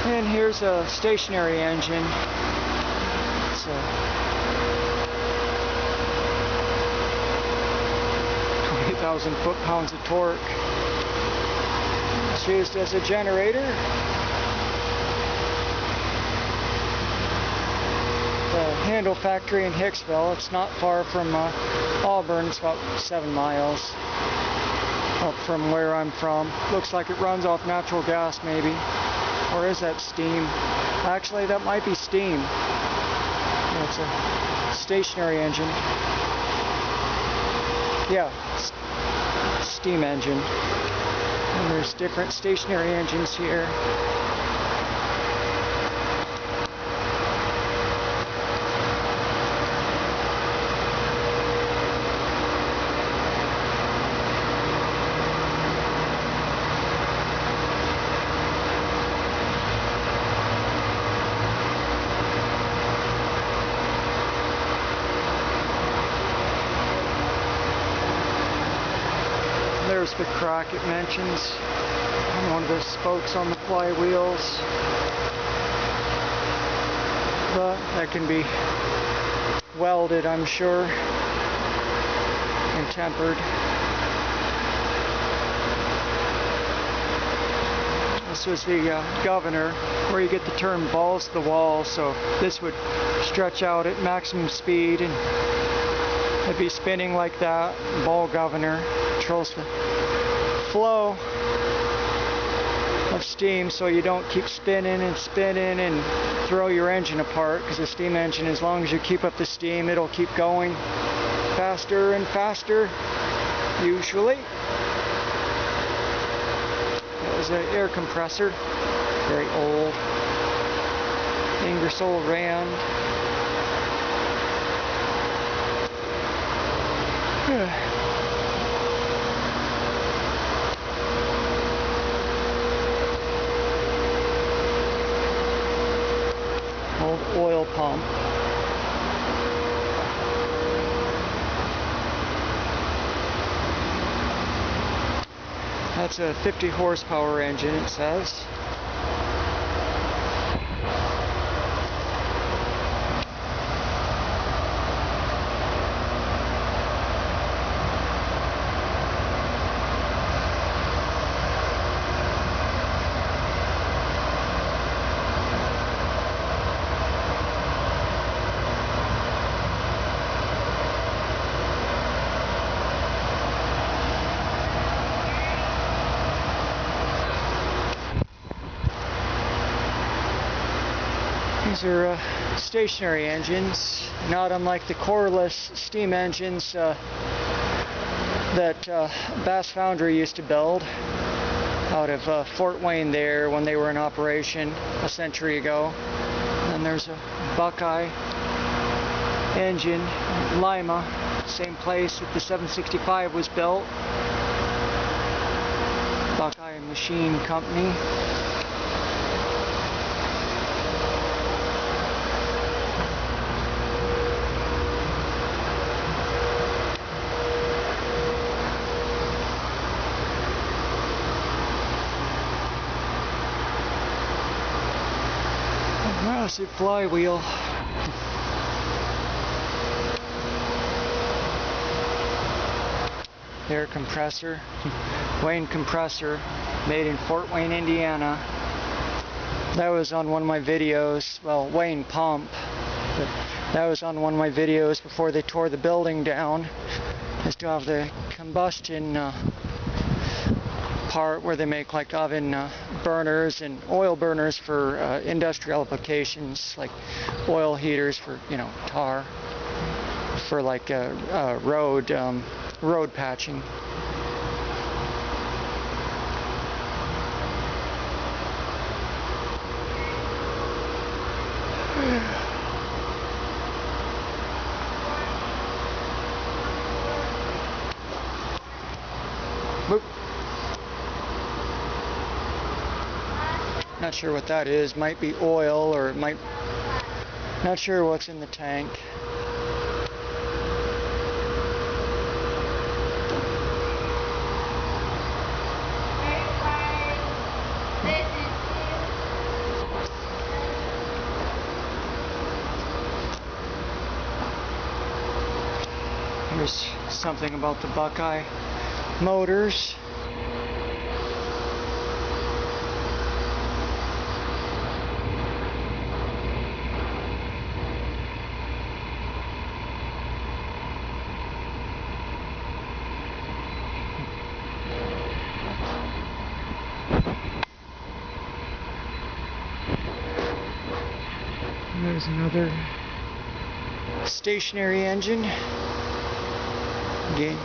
And here's a stationary engine. It's a 20,000 foot-pounds of torque. It's used as a generator. The handle factory in Hicksville. It's not far from Auburn. It's about 7 miles up from where I'm from. Looks like it runs off natural gas, maybe. Or is that steam? Actually, that might be steam. Yeah, it's a stationary engine. Yeah, steam engine. And there's different stationary engines here. There's the crack it mentions on one of the spokes on the flywheels. But that can be welded, I'm sure, and tempered. This was the governor, where you get the term balls to the wall, so this would stretch out at maximum speed and it'd be spinning like that. Ball governor controls the flow of steam so you don't keep spinning and throw your engine apart, because the steam engine, as long as you keep up the steam, it'll keep going faster and faster, usually. That was an air compressor, very old, Ingersoll Rand. Old oil pump. That's a 50 horsepower engine, it says. These are stationary engines, not unlike the coreless steam engines that Bass Foundry used to build out of Fort Wayne there when they were in operation a century ago. And there's a Buckeye engine in Lima, same place that the 765 was built. Buckeye Machine Company. Massive flywheel. Air compressor. Wayne compressor, made in Fort Wayne, Indiana. That was on one of my videos. Well, Wayne pump. But that was on one of my videos before they tore the building down. I still have the combustion part where they make like oven burners and oil burners for industrial applications, like oil heaters for, you know, tar, for like road patching. Boop. Not sure what that is. Might be oil, or it might... Not sure what's in the tank. There's something about the Buckeye motors. There's another stationary engine. Again,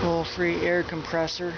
oil-free air compressor.